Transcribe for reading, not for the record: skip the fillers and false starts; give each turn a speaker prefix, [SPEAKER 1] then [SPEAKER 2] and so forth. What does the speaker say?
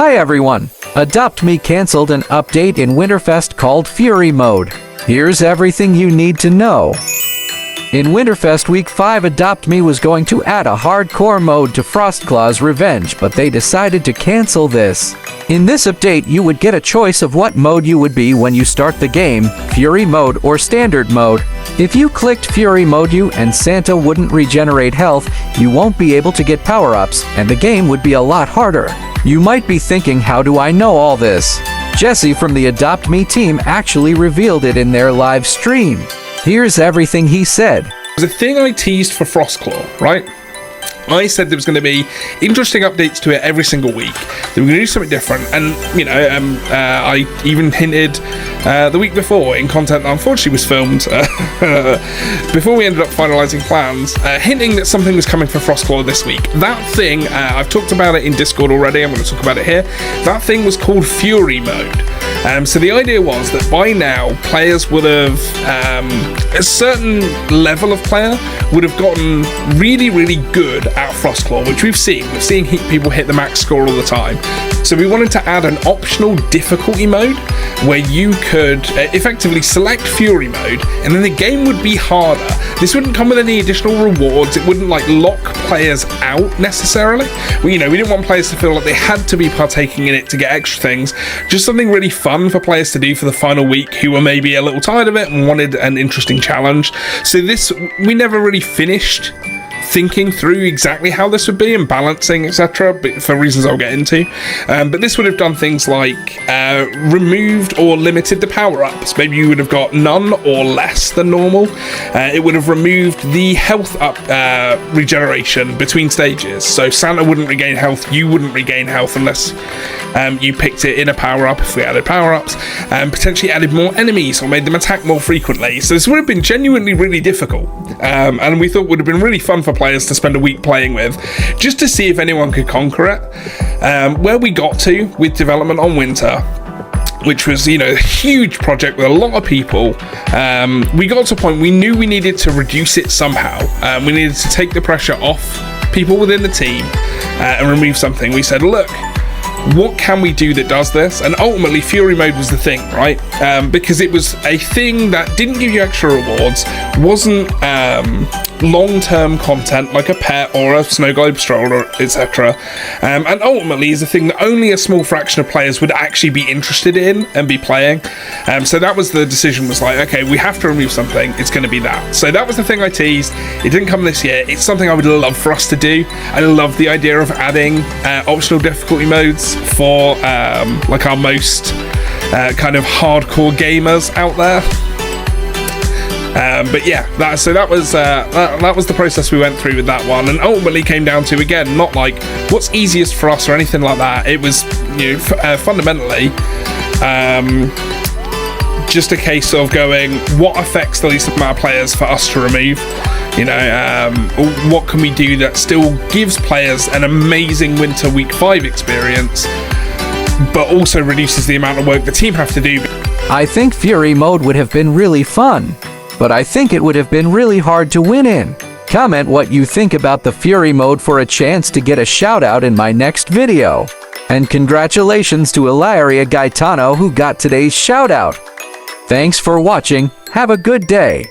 [SPEAKER 1] Hi everyone! Adopt Me canceled an update in Winterfest called Fury Mode. Here's everything you need to know. In Winterfest Week 5, Adopt Me was going to add a hardcore mode to Frostclaw's Revenge, but they decided to cancel this. In this update, you would get a choice of what mode you would be when you start the game, Fury Mode or Standard Mode. If you clicked Fury Mode and Santa wouldn't regenerate health, you won't be able to get power-ups, and the game would be a lot harder. You might be thinking, how do I know all this? Jesse from the Adopt Me team actually revealed it in their live stream. Here's everything he said.
[SPEAKER 2] There's a thing I teased for Frostclaw, right? I said there was going to be interesting updates to it every single week. They were going to do something different, and I even hinted the week before in content that unfortunately was filmed before we ended up finalising plans, hinting that something was coming for Frostclaw this week. That thing, I've talked about it in Discord already. I'm going to talk about it here. That thing was called Fury Mode. So the idea was that by now players would have, a certain level of player would have gotten really, really good at Frostclaw, which we've seen. We're seeing people hit the max score all the time. So we wanted to add an optional difficulty mode where you could effectively select Fury Mode, and then the game would be harder. This wouldn't come with any additional rewards. It wouldn't lock players out necessarily. We didn't want players to feel like they had to be partaking in it to get extra things. Just something really fun for players to do for the final week who were maybe a little tired of it and wanted an interesting challenge. So this, we never really finished thinking through exactly how this would be and balancing, etc., but for reasons I'll get into. But this would have done things like removed or limited the power-ups. Maybe you would have got none or less than normal. It would have removed the health up regeneration between stages. So Santa wouldn't regain health, you wouldn't regain health unless you picked it in a power-up if we added power-ups, and potentially added more enemies or made them attack more frequently. So this would have been genuinely really difficult, and we thought would have been really fun for players to spend a week playing with, just to see if anyone could conquer it. Where we got to with development on Winter, which was, a huge project with a lot of people, we got to a point we knew we needed to reduce it somehow. We needed to take the pressure off people within the team and remove something. We said, look, what can we do that does this? And ultimately Fury Mode was the thing, right? Because it was a thing that didn't give you extra rewards, wasn't long-term content like a pet or a snow globe stroller, etc. And ultimately is a thing that only a small fraction of players would actually be interested in and be playing. So that was the decision, was like, okay, we have to remove something, it's going to be that. So that was the thing I teased. It didn't come this year. It's something I would love for us to do. I love the idea of adding optional difficulty modes for our most kind of hardcore gamers out there. But yeah, that was the process we went through with that one, and ultimately came down to, again, not like what's easiest for us or anything like that. It was fundamentally just a case of going, what affects the least amount of players for us to remove. What can we do that still gives players an amazing Winter Week 5 experience, but also reduces the amount of work the team have to do.
[SPEAKER 1] I think Fury Mode would have been really fun, but I think it would have been really hard to win in. Comment what you think about the Fury Mode for a chance to get a shout out in my next video. And congratulations to Ilaria Gaetano who got today's shout out. Thanks for watching. Have a good day.